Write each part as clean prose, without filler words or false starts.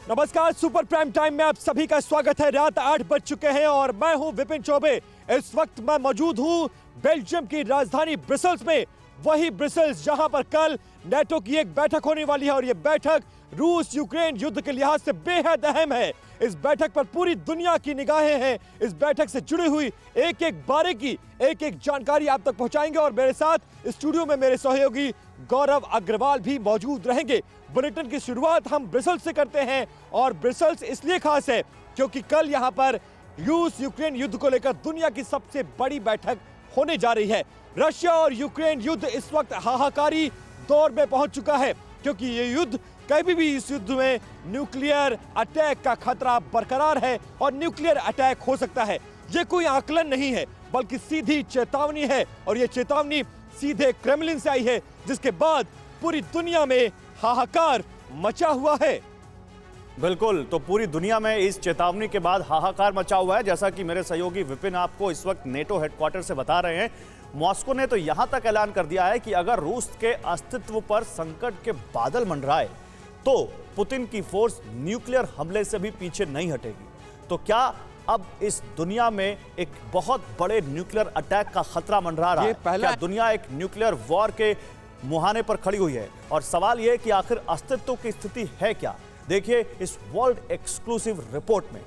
नमस्कार, super prime time में आप सभी का स्वागत है। रात 8 बज चुके हैं और मैं हूं विपिन चौबे। इस वक्त मैं मौजूद हूं बेल्जियम की राजधानी ब्रसेल्स में। वही ब्रसेल्स जहां पर कल नेटो की एक बैठक होने वाली है और यह बैठक रूस यूक्रेन युद्ध के लिहाज से बेहद अहम है। इस बैठक पर पूरी दुनिया की निगाहें हैं। इस बैठक से जुड़ी हुई एक एक बारीकी, एक एक जानकारी आप तक पहुंचाएंगे और मेरे साथ स्टूडियो में मेरे सहयोगी गौरव अग्रवाल भी मौजूद रहेंगे। बुलेटिन की शुरुआत हम ब्रसेल्स से करते हैं और ब्रसेल्स इसलिए खास है क्योंकि कल यहां पर रूस यूक्रेन युद्ध को लेकर दुनिया की सबसे बड़ी बैठक होने जा रही है। रशिया और यूक्रेन युद्ध इस वक्त हाहाकारी दौर में पहुंच चुका है क्योंकि ये युद्ध कभी भी इस युद्ध में न्यूक्लियर अटैक का खतरा बरकरार है और न्यूक्लियर अटैक हो सकता है। ये कोई आकलन नहीं है बल्कि सीधी चेतावनी है और ये चेतावनी सीधे क्रेमलिन से आई है, जिसके बाद पूरी दुनिया में हाहाकार मचा हुआ है। बिल्कुल, तो पूरी दुनिया में इस चेतावनी के बाद हाहाकार मचा हुआ है। जैसा कि मेरे सहयोगी विपिन आपको इस वक्त नेटो हेडक्वार्टर से बता रहे हैं, मॉस्को ने तो यहां तक ऐलान कर दिया है कि अगर रूस के अस्तित्व पर संकट के बादल मंडराए तो पुतिन की फोर्स न्यूक्लियर हमले से भी पीछे नहीं हटेगी। तो क्या अब इस दुनिया में एक बहुत बड़े न्यूक्लियर अटैक का खतरा मंडरा रहा है? क्या दुनिया एक न्यूक्लियर वॉर के मुहाने पर खड़ी हुई है? और सवाल यह है कि आखिर अस्तित्व की स्थिति है क्या? देखिए इस वर्ल्ड एक्सक्लूसिव रिपोर्ट में।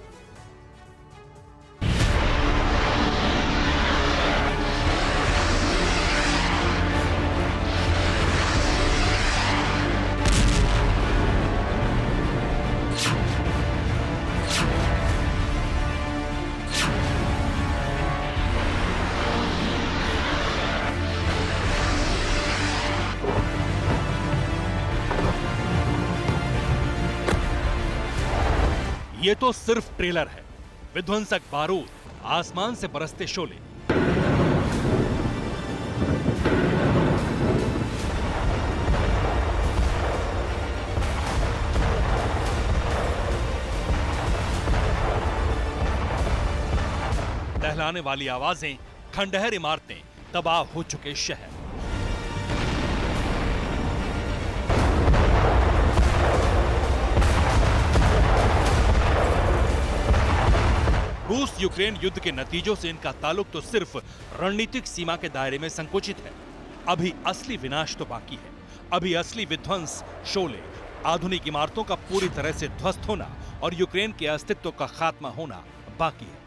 ये तो सिर्फ ट्रेलर है। विध्वंसक बारूद, आसमान से बरसते शोले। दहलाने वाली आवाजें, खंडहर इमारतें, तबाह हो चुके शहर। रूस यूक्रेन युद्ध के नतीजों से इनका ताल्लुक तो सिर्फ रणनीतिक सीमा के दायरे में संकुचित है। अभी असली विनाश तो बाकी है। अभी असली विध्वंस, शोले, आधुनिक इमारतों का पूरी तरह से ध्वस्त होना और यूक्रेन के अस्तित्व का खात्मा होना बाकी है।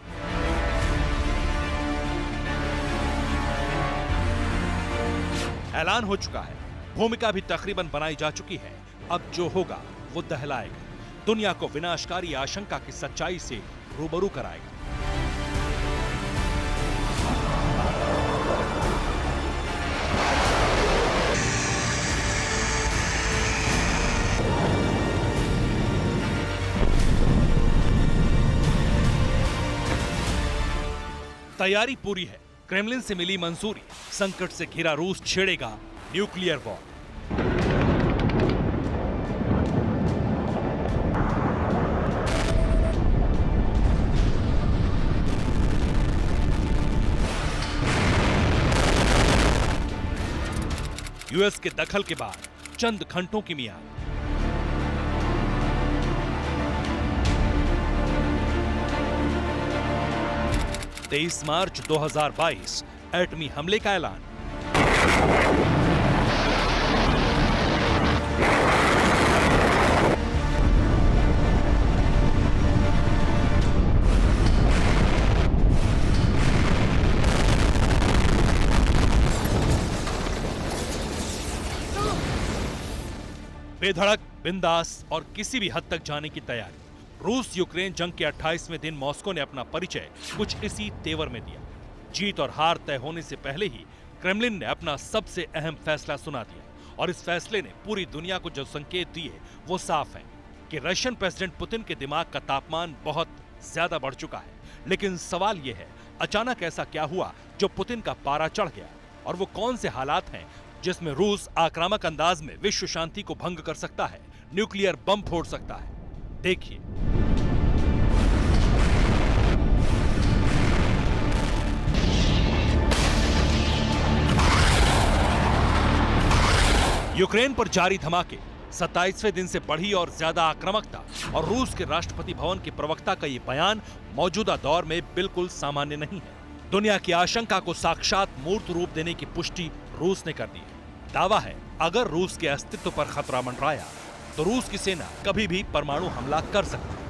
ऐलान हो चुका है, भूमिका भी तकरीबन बनाई जा चुकी है। अब जो होगा वो दहलाएगा, दुनिया को विनाशकारी आशंका की सच्चाई से रूबरू कराएगा। तैयारी पूरी है। क्रेमलिन से मिली मंजूरी। संकट से घिरा रूस छेड़ेगा न्यूक्लियर वॉर। यूएस के दखल के बाद चंद घंटों की मियाद। तेईस मार्च 2022 एटमी हमले का ऐलान। बेधड़क, बिंदास और किसी भी हद तक जाने की तैयारी। रूस यूक्रेन जंग के 28वें दिन मॉस्को ने अपना परिचय कुछ इसी तेवर में दिया। जीत और हार तय होने से पहले ही क्रेमलिन ने अपना सबसे अहम फैसला सुना दिया और इस फैसले ने पूरी दुनिया को जो संकेत दिए वो साफ है कि रशियन प्रेसिडेंट पुतिन के दिमाग का तापमान बहुत ज्यादा बढ़ चुका है। लेकिन सवाल यह है, अचानक ऐसा क्या हुआ जो पुतिन का पारा चढ़ गया और वो कौन से हालात हैं जिसमें रूस आक्रामक अंदाज में विश्व शांति को भंग कर सकता है, न्यूक्लियर बम फोड़ सकता है। देखिए। यूक्रेन पर जारी धमाके, 27वें दिन से बढ़ी और ज्यादा आक्रामकता और रूस के राष्ट्रपति भवन के प्रवक्ता का ये बयान मौजूदा दौर में बिल्कुल सामान्य नहीं है। दुनिया की आशंका को साक्षात मूर्त रूप देने की पुष्टि रूस ने कर दी है। दावा है अगर रूस के अस्तित्व पर खतरा मंडराया तो रूस की सेना कभी भी परमाणु हमला कर सकती है।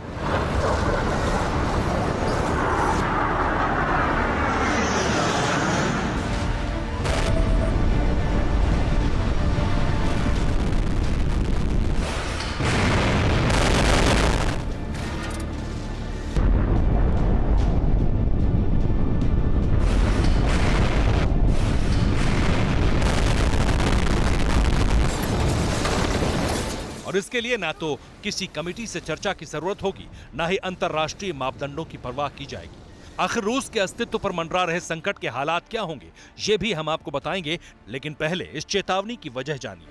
और इसके लिए ना तो किसी कमेटी से चर्चा की जरूरत होगी, ना ही अंतर्राष्ट्रीय मापदंडों की परवाह की जाएगी। आखिर रूस के अस्तित्व पर मंडरा रहे संकट के हालात क्या होंगे, ये भी हम आपको बताएंगे, लेकिन पहले इस चेतावनी की वजह जानिए।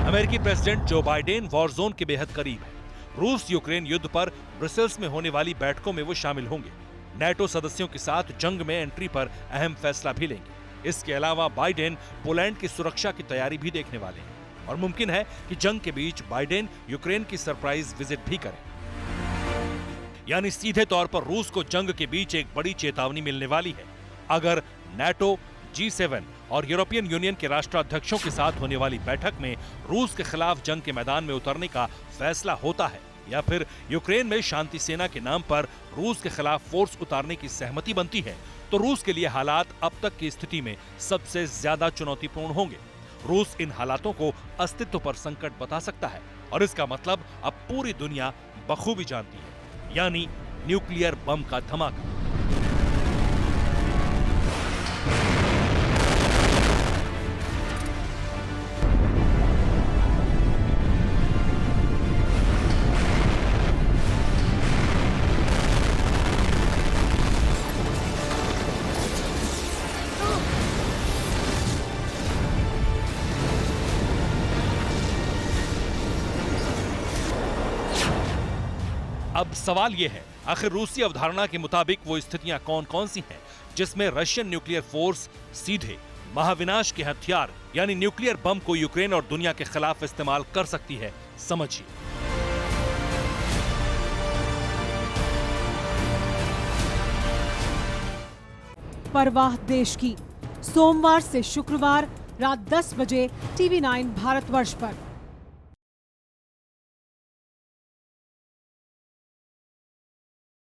अमेरिकी president Joe Biden war zone के बेहद करीब है। रूस यूक्रेन युद्ध पर ब्रसेल्स में होने वाली बैठकों में वो शामिल होंगे। नेटो सदस्यों के साथ जंग में एंट्री पर अहम फैसला भी लेंगे। इसके अलावा बाइडेन पोलैंड की सुरक्षा की तैयारी भी देखने वाले हैं और मुमकिन है कि जंग के बीच बाइडेन यूक्रेन की सरप्राइज विजिट भी करें। यानी सीधे तौर पर रूस को जंग के बीच एक बड़ी चेतावनी मिलने वाली है। अगर नेटो, G7 और यूरोपियन यूनियन के राष्ट्राध्यक्षों के साथ होने वाली बैठक में रूस के खिलाफ जंग के मैदान में उतरने का फैसला होता है या फिर यूक्रेन में शांति सेना के नाम पर रूस के खिलाफ फोर्स उतारने की सहमति बनती है, तो रूस के लिए हालात अब तक की स्थिति में सबसे ज्यादा चुनौतीपूर्ण होंगे। रूस इन हालातों को अस्तित्व पर संकट बता सकता है और इसका मतलब अब पूरी दुनिया बखूबी जानती है, यानी न्यूक्लियर बम का धमाका। अब सवाल यह है, आखिर रूसी अवधारणा के मुताबिक वो स्थितियां कौन कौन सी हैं जिसमें रशियन न्यूक्लियर फोर्स सीधे महाविनाश के हथियार यानी न्यूक्लियर बम को यूक्रेन और दुनिया के खिलाफ इस्तेमाल कर सकती है। समझिए। परवाह देश की, सोमवार से शुक्रवार रात 10 बजे TV9 भारतवर्ष पर।